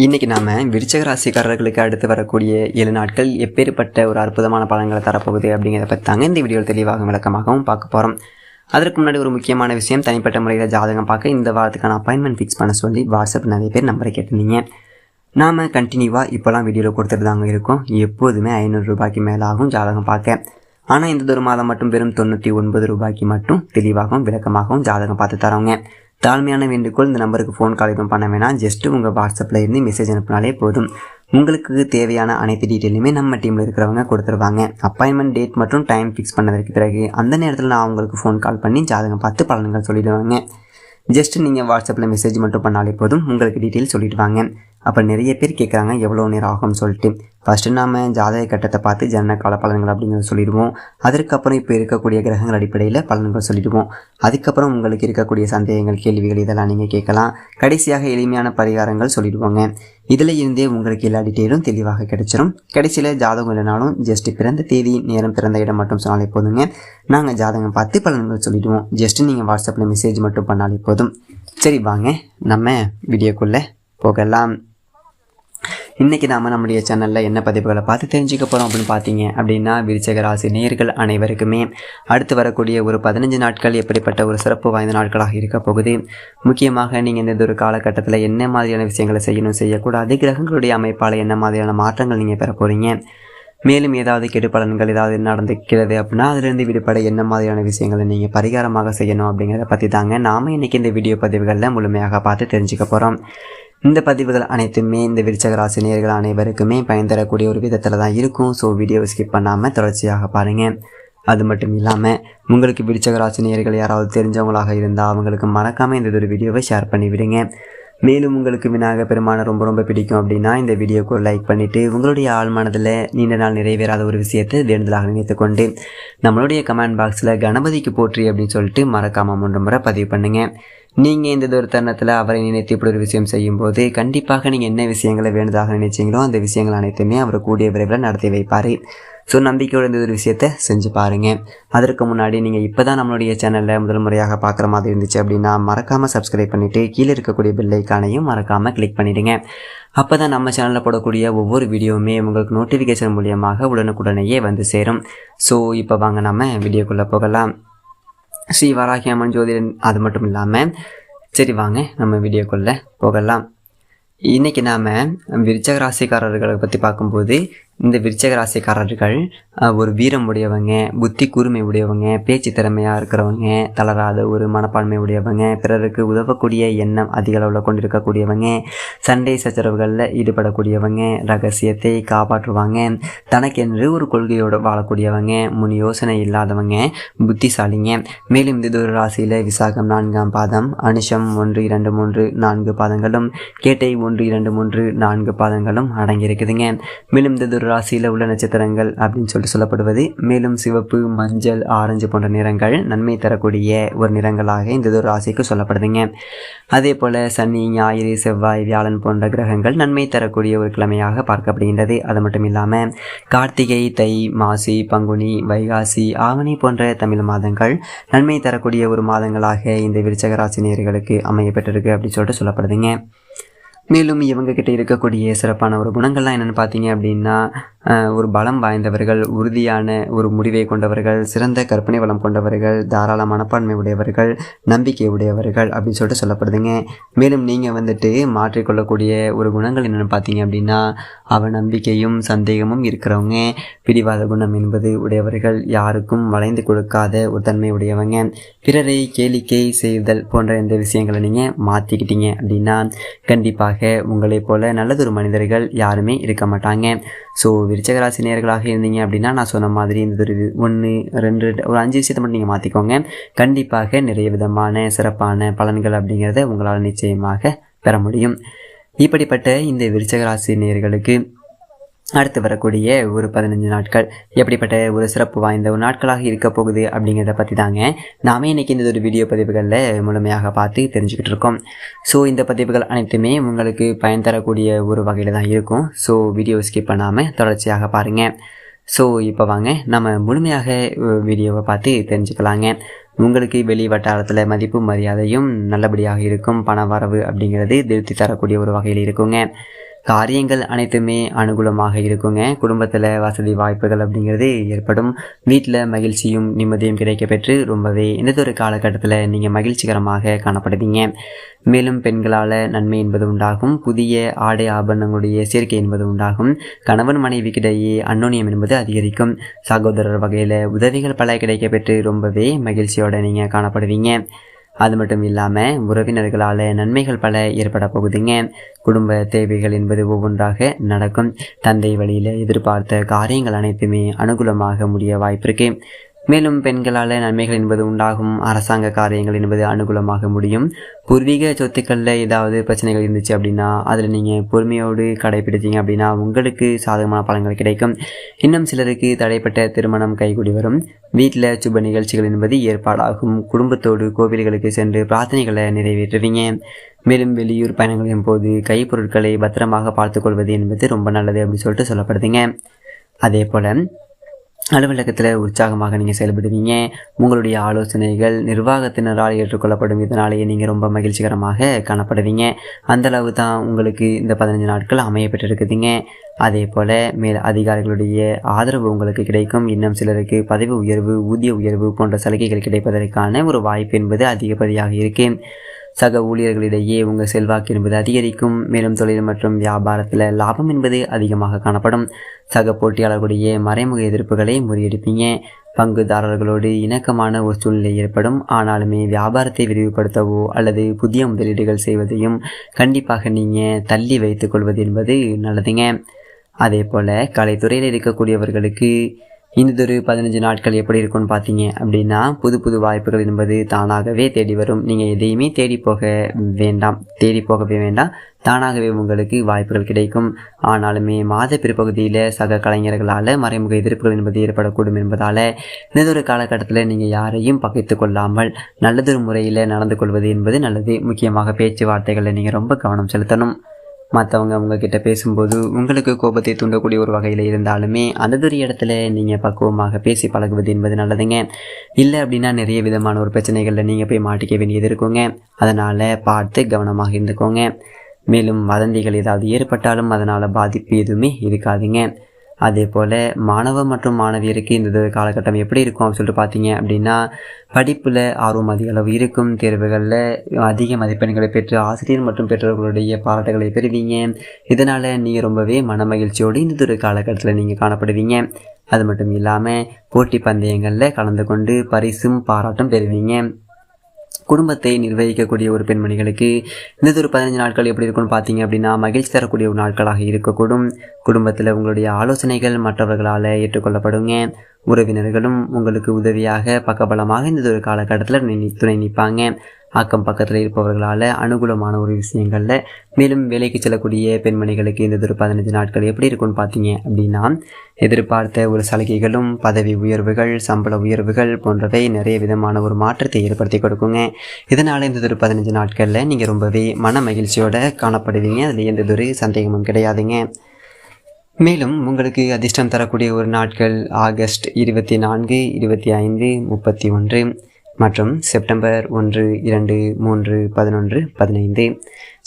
இன்றைக்கி நாம் விருச்சிக ராசிக்காரர்களுக்கு அடுத்து வரக்கூடிய 7 நாட்கள் எப்பேற்பட்ட ஒரு அற்புதமான பலன்களை தரப்போகுது அப்படிங்கிறத பற்றி தாங்க இந்த வீடியோவில் தெளிவாக விளக்கமாகவும் பார்க்க போகிறோம். அதற்கு முன்னாடி ஒரு முக்கியமான விஷயம், தனிப்பட்ட முறையில் ஜாதகம் பார்க்க இந்த வாரத்துக்கான அப்பாயின்மெண்ட் ஃபிக்ஸ் பண்ண சொல்லி வாட்ஸ்அப் நிறைய பேர் நம்பரை கேட்டிருந்தீங்க. நாம் கண்டினியூவாக இப்போலாம் வீடியோவில் கொடுத்துட்டு தாங்க இருக்கோம். எப்போதுமே 500 ரூபாய்க்கு மேலே ஆகும் ஜாதகம் பார்க்க. ஆனால் இந்த ஒரு மாதம் மட்டும் வெறும் 99 ரூபாய்க்கு மட்டும் தெளிவாகவும் விளக்கமாகவும் ஜாதகம் பார்த்து தரோங்க. தாழ்மையான வேண்டுகோள், இந்த நம்பருக்கு ஃபோன் கால் எதுவும் பண்ண வேணாம். ஜஸ்ட்டு உங்கள் வாட்ஸ்அப்பில் இருந்து மெசேஜ் அனுப்பினாலே போதும். உங்களுக்கு தேவையான அனைத்து டீட்டெயிலுமே நம்ம டீமில் இருக்கிறவங்க கொடுத்துருவாங்க. அப்பாயின்மெண்ட் டேட் மற்றும் டைம் ஃபிக்ஸ் பண்ணதற்கு பிறகு அந்த நேரத்தில் நான் உங்களுக்கு ஃபோன் கால் பண்ணி ஜாதகம் பார்த்து பலன்கள் சொல்லிவிடுவாங்க. ஜஸ்ட்டு நீங்கள் வாட்ஸ்அப்பில் மெசேஜ் மட்டும் பண்ணாலே போதும், உங்களுக்கு டீட்டெயில் சொல்லிவிடுவாங்க. அப்போ நிறைய பேர் கேட்குறாங்க எவ்வளோ நேரம் ஆகும்னு சொல்லிட்டு. ஃபஸ்ட்டு நாம் ஜாதக கட்டத்தை பார்த்து ஜனன கால பலன்கள் அப்படிங்கிறத சொல்லிடுவோம். அதற்கப்புறம் இப்போ இருக்கக்கூடிய கிரகங்கள் அடிப்படையில் பலன்கள் சொல்லிடுவோம். அதுக்கப்புறம் உங்களுக்கு இருக்கக்கூடிய சந்தேகங்கள், கேள்விகள் இதெல்லாம் நீங்கள் கேட்கலாம். கடைசியாக எளிமையான பரிகாரங்கள் சொல்லிடுவோங்க. இதில் இருந்தே உங்களுக்கு எல்லா டீட்டெயிலும் தெளிவாக கிடைச்சிடும். கடைசியில் ஜாதகம் இல்லைனாலும் ஜஸ்ட்டு பிறந்த தேதி, நேரம், பிறந்த இடம் மட்டும் சொன்னாலே போதுங்க. நாங்கள் ஜாதகம் பார்த்து பலன்கள் சொல்லிடுவோம். ஜஸ்ட்டு நீங்கள் வாட்ஸ்அப்பில் மெசேஜ் மட்டும் பண்ணாலே போதும். சரி, வாங்க நம்ம வீடியோக்குள்ளே போகலாம். இன்றைக்கி நாம் நம்முடைய சேனலில் என்ன பதிவுகளை பார்த்து தெரிஞ்சுக்க போகிறோம் அப்படின்னு பார்த்தீங்க அப்படின்னா, விருச்சிக ராசி நேயர்கள் அனைவருக்குமே அடுத்து வரக்கூடிய ஒரு 15 நாட்கள் எப்படிப்பட்ட ஒரு சிறப்பு வாய்ந்த நாட்களாக இருக்க போகுது. முக்கியமாக நீங்கள் இந்த ஒரு காலகட்டத்தில் என்ன மாதிரியான விஷயங்களை செய்யணும், செய்யக்கூடாது, கிரகங்களுடைய அமைப்பால் என்ன மாதிரியான மாற்றங்கள் நீங்கள் பெற போகிறீங்க, மேலும் ஏதாவது கெடு பலன்கள் ஏதாவது நடந்துக்கிறது அப்படின்னா அதிலிருந்து விடுபட என்ன மாதிரியான விஷயங்களை நீங்கள் பரிகாரமாக செய்யணும் அப்படிங்கிறத பற்றி தாங்க நாம் இன்றைக்கி இந்த வீடியோ பதிவுகளில் முழுமையாக பார்த்து தெரிஞ்சுக்க போகிறோம். இந்த பதிவுகள் அனைத்துமே இந்த விருச்சிக ராசி நேயர்கள் அனைவருக்குமே பயன் தரக்கூடிய ஒரு விதத்தில் தான் இருக்கும். ஸோ வீடியோவை ஸ்கிப் பண்ணாமல் தொடர்ச்சியாக பாருங்கள். அது மட்டும் இல்லாமல் உங்களுக்கு விருச்சிக ராசி நேயர்கள் யாராவது தெரிஞ்சவங்களாக இருந்தால் அவங்களுக்கு மறக்காமல் இந்த ஒரு வீடியோவை ஷேர் பண்ணி விடுங்க. மேலும் உங்களுக்கு விநாயகர் பெருமானை ரொம்ப பிடிக்கும் அப்படின்னா இந்த வீடியோக்கு ஒரு லைக் பண்ணிவிட்டு உங்களுடைய ஆழ்மனதில் நீண்ட நாள் நிறைவேறாத ஒரு விஷயத்தை வேண்டுதலாக நினைத்து கொண்டு நம்மளுடைய கமெண்ட் பாக்ஸில் கணபதிக்கு போற்றி அப்படின்னு சொல்லிட்டு மறக்காமல் 3 முறை பதிவு பண்ணுங்கள். நீங்கள் இந்த ஒரு தருணத்தில் அவரை நினைத்து இப்படி ஒரு விஷயம் செய்யும்போது கண்டிப்பாக நீங்கள் என்ன விஷயங்களை வேண்டுதாக நினைச்சிங்களோ அந்த விஷயங்கள் அனைத்துமே அவர் கூடிய விரைவில் நடத்தி வைப்பார். ஸோ நம்பிக்கையோட இந்த ஒரு விஷயத்தை செஞ்சு பாருங்கள். அதற்கு முன்னாடி நீங்கள் இப்போ தான் நம்மளுடைய சேனலில் முதல் முறையாக பார்க்குற மாதிரி இருந்துச்சு அப்படின்னா மறக்காமல் சப்ஸ்கிரைப் பண்ணிவிட்டு கீழே இருக்கக்கூடிய பெல் ஐக்கானையும் மறக்காமல் கிளிக் பண்ணிவிடுங்க. அப்போ தான் நம்ம சேனலில் போடக்கூடிய ஒவ்வொரு வீடியோவுமே உங்களுக்கு நோட்டிஃபிகேஷன் மூலியமாக உடனுக்குடனேயே வந்து சேரும். ஸோ இப்போ வாங்க நம்ம வீடியோக்குள்ளே போகலாம். ஸ்ரீ வராகி அம்மன் ஜோதிடன் அது மட்டும் இல்லாமல் சரி வாங்க நம்ம வீடியோக்குள்ளே போகலாம். இன்றைக்கி நாம் விருச்சிக ராசிக்காரர்களை பற்றி பார்க்கும்போது இந்த விருச்சிக ராசிக்காரர்கள் ஒரு வீரம் உடையவங்க, புத்தி கூர்மை உடையவங்க, பேச்சு திறமையாக இருக்கிறவங்க, தளராத ஒரு மனப்பான்மை உடையவங்க, பிறருக்கு உதவக்கூடிய எண்ணம் அதிக அளவில் கொண்டிருக்கக்கூடியவங்க, சண்டை சச்சரவுகளில் ஈடுபடக்கூடியவங்க, ரகசியத்தை காப்பாற்றுவாங்க, தனக்கென்று ஒரு கொள்கையோடு வாழக்கூடியவங்க, முன் யோசனை இல்லாதவங்க, புத்திசாலிங்க. மேலும் இந்த ஒரு ராசியில் விசாகம் 4ஆம் பாதம், அனுஷம் 1, 2, 3, 4 பாதங்களும், கேட்டை 1, 2, 3, 4 பாதங்களும் அடங்கியிருக்குதுங்க. மேலும் இந்த ராசியில் உள்ள நட்சத்திரங்கள் அப்படின்னு சொல்லிட்டு சொல்லப்படுவது, மேலும் சிவப்பு, மஞ்சள், ஆரஞ்சு போன்ற நிறங்கள் நன்மை தரக்கூடிய ஒரு நிறங்களாக இந்த ஒரு ராசிக்கு சொல்லப்படுதுங்க. அதே போல் சனி, ஞாயிறு, செவ்வாய், வியாழன் போன்ற கிரகங்கள் நன்மை தரக்கூடிய ஒரு கிழமையாக பார்க்கப்படுகின்றது. அது மட்டும் இல்லாமல் கார்த்திகை, தை, மாசி, பங்குனி, வைகாசி, ஆவணி போன்ற தமிழ் மாதங்கள் நன்மை தரக்கூடிய ஒரு மாதங்களாக இந்த விருச்சிக ராசி நேயர்களுக்கு அமைய பெற்றிருக்கு அப்படின்னு சொல்லிட்டு சொல்லப்படுதுங்க. மேலும் இவங்கக்கிட்ட இருக்கக்கூடிய சிறப்பான ஒரு குணங்கள்லாம் என்னென்னு பார்த்தீங்க அப்படின்னா, ஒரு பலம் வாய்ந்தவர்கள், உறுதியான ஒரு முடிவை கொண்டவர்கள், சிறந்த கற்பனை வளம் கொண்டவர்கள், தாராள மனப்பான்மை உடையவர்கள், நம்பிக்கை உடையவர்கள் அப்படின்னு சொல்லிட்டு சொல்லப்படுதுங்க. மேலும் நீங்கள் மாற்றிக்கொள்ளக்கூடிய ஒரு குணங்கள் என்னென்னு பார்த்தீங்க அப்படின்னா, அவநம்பிக்கையும் சந்தேகமும் இருக்கிறவங்க, பிடிவாத குணம் என்பது உடையவர்கள், யாருக்கும் வளைந்து கொடுக்காத ஒரு தன்மை உடையவங்க, பிறரை கேளிக்கை செய்தல் போன்ற இந்த விஷயங்களை நீங்கள் மாற்றிக்கிட்டீங்க அப்படின்னா கண்டிப்பாக உங்களைப் போல நல்லதொரு மனிதர்கள் யாருமே இருக்க மாட்டாங்க. ஸோ விருச்சிக ராசி நேயர்களாக இருந்தீங்க அப்படின்னா நான் சொன்ன மாதிரி இந்த ஒரு 1, 2, ஒரு 5 விஷயத்தை மட்டும் நீங்கள் மாற்றிக்கோங்க. கண்டிப்பாக நிறைய விதமான சிறப்பான பலன்கள் அப்படிங்கிறத உங்களால் நிச்சயமாக பெற முடியும். இப்படிப்பட்ட இந்த விருச்சிக ராசி நேயர்களுக்கு அடுத்து வரக்கூடிய ஒரு 15 நாட்கள் எப்படிப்பட்ட ஒரு சிறப்பு வாய்ந்த ஒரு நாட்களாக இருக்க போகுது அப்படிங்கிறத பற்றி தாங்க நாமே இன்றைக்கி இந்த ஒரு வீடியோ பதிவுகளில் முழுமையாக பார்த்து தெரிஞ்சுக்கிட்டு இருக்கோம். ஸோ இந்த பதிவுகள் அனைத்துமே உங்களுக்கு பயன் தரக்கூடிய ஒரு வகையில் தான் இருக்கும். ஸோ வீடியோ ஸ்கிப் பண்ணாமல் தொடர்ச்சியாக பாருங்கள். ஸோ இப்போ வாங்க நம்ம முழுமையாக வீடியோவை பார்த்து தெரிஞ்சுக்கலாங்க. உங்களுக்கு வெளி வட்டாரத்தில் மதிப்பு மரியாதையும் நல்லபடியாக இருக்கும். பண வரவு அப்படிங்கிறது திருப்தி தரக்கூடிய ஒரு வகையில் இருக்குங்க. காரியங்கள் அனைத்துமே அனுகூலமாக இருக்குங்க. குடும்பத்தில் வசதி வாய்ப்புகள் அப்படிங்கிறது ஏற்படும். வீட்டில் மகிழ்ச்சியும் நிம்மதியும் கிடைக்க பெற்று ரொம்பவே இந்த ஒரு காலகட்டத்தில் நீங்கள் மகிழ்ச்சிகரமாக காணப்படுவீங்க. மேலும் பெண்களால் நன்மை என்பது உண்டாகும். புதிய ஆடை ஆபரணங்களுடைய சேர்க்கை என்பது உண்டாகும். கணவன் மனைவிக்கிடையே அன்னோனியம் என்பது அதிகரிக்கும். சகோதரர் வகையில் உதவிகள் பல கிடைக்க பெற்று ரொம்பவே மகிழ்ச்சியோடு நீங்கள் காணப்படுவீங்க. அது மட்டும் இல்லாமல் உறவினர்களால் நன்மைகள் பல ஏற்பட போகுதுங்க. குடும்ப தேவைகள் என்பது ஒவ்வொன்றாக நடக்கும். தந்தை வழியில் எதிர்பார்த்த காரியங்கள் அனைத்துமே அனுகூலமாக முடிய வாய்ப்பிருக்கு. மேலும் பெண்களால் நன்மைகள் என்பது உண்டாகும். அரசாங்க காரியங்கள் என்பது அனுகூலமாக முடியும். பூர்வீக சொத்துக்களில் ஏதாவது பிரச்சனைகள் இருந்துச்சு அப்படின்னா அதில் நீங்கள் பொறுமையோடு கடைபிடிச்சிங்க அப்படின்னா உங்களுக்கு சாதகமான பலன்கள் கிடைக்கும். இன்னும் சிலருக்கு தடைப்பட்ட திருமணம் கைகூடி வரும். வீட்டில் சுப நிகழ்ச்சிகள் என்பது ஏற்பாடாகும். குடும்பத்தோடு கோவில்களுக்கு சென்று பிரார்த்தனைகளை நிறைவேற்றுவீங்க. மேலும் வெளியூர் பயணங்களின் போது கைப்பொருட்களை பத்திரமாக பார்த்துக்கொள்வது என்பது ரொம்ப நல்லது அப்படின்னு சொல்லிட்டு சொல்லப்படுதுங்க. அதே போல் அலுவலகத்தில் உற்சாகமாக நீங்கள் செயல்படுவீங்க. உங்களுடைய ஆலோசனைகள் நிர்வாகத்தினரால் ஏற்றுக்கொள்ளப்படும். இதனாலேயே நீங்கள் ரொம்ப மகிழ்ச்சிகரமாக காணப்படுவீங்க. அந்தளவு தான் உங்களுக்கு இந்த 15 நாட்கள் அமைய பெற்றிருக்குதுங்க. அதே போல் மேல் அதிகாரிகளுடைய ஆதரவு உங்களுக்கு கிடைக்கும். இன்னும் சிலருக்கு பதவி உயர்வு, ஊதிய உயர்வு போன்ற சலுகைகள் கிடைப்பதற்கான ஒரு வாய்ப்பு என்பது அதிகப்படியாக இருக்கு. சக ஊழியர்களிடையே உங்கள் செல்வாக்கு என்பது அதிகரிக்கும். மேலும் தொழில் மற்றும் வியாபாரத்தில் லாபம் என்பது அதிகமாக காணப்படும். சக போட்டியாளர்களுடைய மறைமுக எதிர்ப்புகளை முறியடிப்பீங்க. பங்குதாரர்களோடு இணக்கமான ஒரு சூழ்நிலை ஏற்படும். ஆனாலுமே வியாபாரத்தை விரிவுபடுத்தவோ அல்லது புதிய முதலீடுகள் செய்வதையும் கண்டிப்பாக நீங்கள் தள்ளி வைத்து கொள்வது என்பது நல்லதுங்க. அதே போல் கலைத்துறையில் இருக்கக்கூடியவர்களுக்கு இந்தொரு 15 நாட்கள் எப்படி இருக்கும்னு பார்த்தீங்க அப்படின்னா புது வாய்ப்புகள் என்பது தானாகவே தேடி வரும். நீங்கள் எதையுமே தேடி போகவே வேண்டாம். தானாகவே உங்களுக்கு வாய்ப்புகள் கிடைக்கும். ஆனாலுமே மாத பிற்பகுதியில் சக கலைஞர்களால் மறைமுக எதிர்ப்புகள் என்பது ஏற்படக்கூடும் என்பதால் இன்னொரு காலகட்டத்தில் நீங்கள் யாரையும் பகைத்து கொள்ளாமல் நல்லதொரு முறையில் நடந்து கொள்வது என்பது நல்லது. முக்கியமாக பேச்சுவார்த்தைகளில் நீங்கள் ரொம்ப கவனம் செலுத்தணும். மற்றவங்க உங்ககிட்ட பேசும்போது உங்களுக்கு கோபத்தை தூண்டக்கூடிய ஒரு வகையில் இருந்தாலுமே அந்ததொரு இடத்துல நீங்கள் பக்குவமாக பேசி பழகுவது என்பது நல்லதுங்க. இல்லை அப்படின்னா நிறைய விதமான ஒரு பிரச்சனைகளில் நீங்கள் போய் மாட்டிக்க வேண்டியது இருக்குங்க. அதனால் பார்த்து கவனமாக இருந்துக்கோங்க. மேலும் வதந்திகள் ஏதாவது ஏற்பட்டாலும் அதனால் பாதிப்பு எதுவுமே இருக்காதுங்க. அதே போல் மாணவ மற்றும் மாணவியருக்கு இந்த காலகட்டம் எப்படி இருக்கும் அப்படின்னு சொல்லிட்டு பார்த்தீங்க அப்படின்னா படிப்பில் ஆர்வம் அதிக அளவு இருக்கும். தேர்வுகளில் அதிக மதிப்பெண்களை பெற்று ஆசிரியர் மற்றும் பெற்றோர்களுடைய பாராட்டுகளை பெறுவீங்க. இதனால் நீங்கள் ரொம்பவே மன மகிழ்ச்சியோடு இந்த காலகட்டத்தில் நீங்கள் காணப்படுவீங்க. அது மட்டும் இல்லாமல் போட்டி பந்தயங்களில் கலந்து கொண்டு பரிசும் பாராட்டும் பெறுவீங்க. குடும்பத்தை நிர்வகிக்கக்கூடிய ஒரு பெண்மணிகளுக்கு இந்த ஒரு 15 நாட்கள் எப்படி இருக்குன்னு பார்த்தீங்க அப்படின்னா மகிழ்ச்சி தரக்கூடிய ஒரு நாட்களாக இருக்கக்கூடும். குடும்பத்தில் உங்களுடைய ஆலோசனைகள் மற்றவர்களால் ஏற்றுக்கொள்ளப்படுங்க. உறவினர்களும் உங்களுக்கு உதவியாக பக்கபலமாக இந்த ஒரு காலகட்டத்தில் துணை நிற்பாங்க. அக்கம் பக்கத்தில் இருப்பவர்களால் அனுகூலமான ஒரு விஷயங்களில். மேலும் வேலைக்கு செல்லக்கூடிய பெண்மணிகளுக்கு இந்த ஒரு 15 நாட்கள் எப்படி இருக்குன்னு பார்த்தீங்க அப்படின்னா எதிர்பார்த்த ஒரு சலுகைகளும் பதவி உயர்வுகள், சம்பள உயர்வுகள் போன்றவை நிறைய விதமான ஒரு மாற்றத்தை ஏற்படுத்தி கொடுக்குங்க. இதனால் இந்த ஒரு 15 நாட்களில் நீங்கள் ரொம்பவே மன மகிழ்ச்சியோடு காணப்படுவீங்க. அதில் எந்த ஒரு சந்தேகமும் கிடையாதுங்க. மேலும் உங்களுக்கு அதிர்ஷ்டம் தரக்கூடிய ஒரு நாட்கள் ஆகஸ்ட் 24, 25, 31 மற்றும் செப்டம்பர் 1, 2, 3, 11, 15.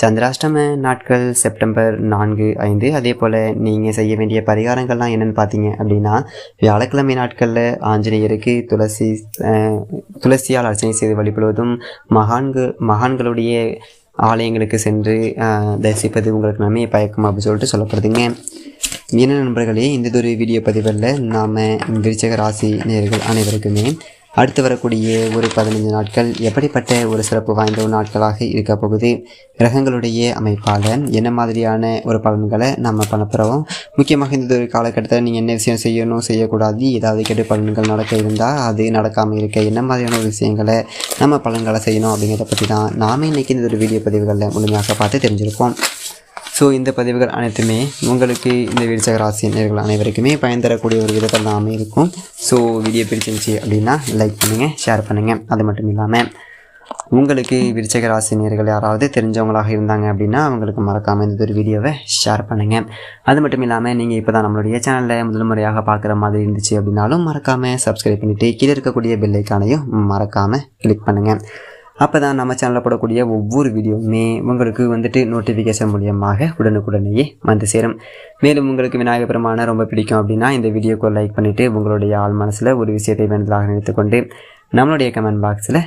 சந்திராஷ்டம நாட்கள் செப்டம்பர் 4, 5. அதே போல் நீங்கள் செய்ய வேண்டிய பரிகாரங்கள்லாம் என்னென்னு பார்த்தீங்க அப்படின்னா வியாழக்கிழமை நாட்களில் ஆஞ்சநேயருக்கு துளசியால் அர்ச்சனை செய்து வழிபடுவதும் மகான்களுடைய ஆலயங்களுக்கு சென்று தரிசிப்பது உங்களுக்கு நன்மையை பயக்கும் அப்படின்னு சொல்லிட்டு சொல்லப்படுதுங்க. என்ன நண்பர்களே, இந்த ஒரு வீடியோ பதிவில் நாம் விருச்சிக ராசி நேயர்கள் அனைவருக்குமே அடுத்து வரக்கூடிய ஒரு 15 நாட்கள் எப்படிப்பட்ட ஒரு சிறப்பு வாய்ந்த ஒரு நாட்களாக இருக்க போகுது, கிரகங்களுடைய அமைப்பால் என்ன மாதிரியான ஒரு பலன்களை நம்ம பண்ணப்போகிறோம், முக்கியமாக இந்த ஒரு காலகட்டத்தில் நீங்கள் என்ன விஷயம் செய்யணும் செய்யக்கூடாது, ஏதாவது கெட்டு பலன்கள் நடக்க இருந்தால் அது நடக்காமல் இருக்க என்ன மாதிரியான ஒரு விஷயங்களை நம்ம பலன்களை செய்யணும் அப்படிங்கிறத பற்றி தான் நாம் இன்றைக்கி இந்த ஒரு வீடியோ பதிவுகளில் முழுமையாக பார்த்து தெரிஞ்சிருப்போம். ஸோ இந்த பதிவுகள் அனைத்துமே உங்களுக்கு இந்த விருச்சிக ராசி நேயர்கள் அனைவருக்குமே பயன் தரக்கூடிய ஒரு விதத்தில் தான் இருக்கும். ஸோ வீடியோ பிடிச்சிருந்துச்சி அப்படின்னா லைக் பண்ணுங்கள், ஷேர் பண்ணுங்கள். அது மட்டும் இல்லாமல் உங்களுக்கு விருச்சிக ராசி நேயர்கள் யாராவது தெரிஞ்சவங்களாக இருந்தாங்க அப்படின்னா அவங்களுக்கு மறக்காமல் இந்த ஒரு வீடியோவை ஷேர் பண்ணுங்கள். அது மட்டும் இல்லாமல் நீங்கள் இப்போ தான் நம்மளுடைய சேனலில் முதல் முறையாக பார்க்குற மாதிரி இருந்துச்சு அப்படின்னாலும் மறக்காமல் சப்ஸ்கிரைப் பண்ணிவிட்டு கீழே இருக்கக்கூடிய பெல் ஐக்கானையும் மறக்காமல் கிளிக் பண்ணுங்கள். அப்போ தான் நம்ம சேனலில் போடக்கூடிய ஒவ்வொரு வீடியோவுமே உங்களுக்கு வந்துட்டு நோட்டிஃபிகேஷன் மூலியமாக உடனுக்குடனேயே வந்து சேரும். மேலும் உங்களுக்கு விநாயகர் பெருமானை ரொம்ப பிடிக்கும் அப்படின்னா இந்த வீடியோக்கு லைக் பண்ணிவிட்டு உங்களுடைய ஆள் மனசில் ஒரு விஷயத்தை வேண்டுதலாக நினைத்துக்கொண்டு நம்மளுடைய கமெண்ட் பாக்ஸில்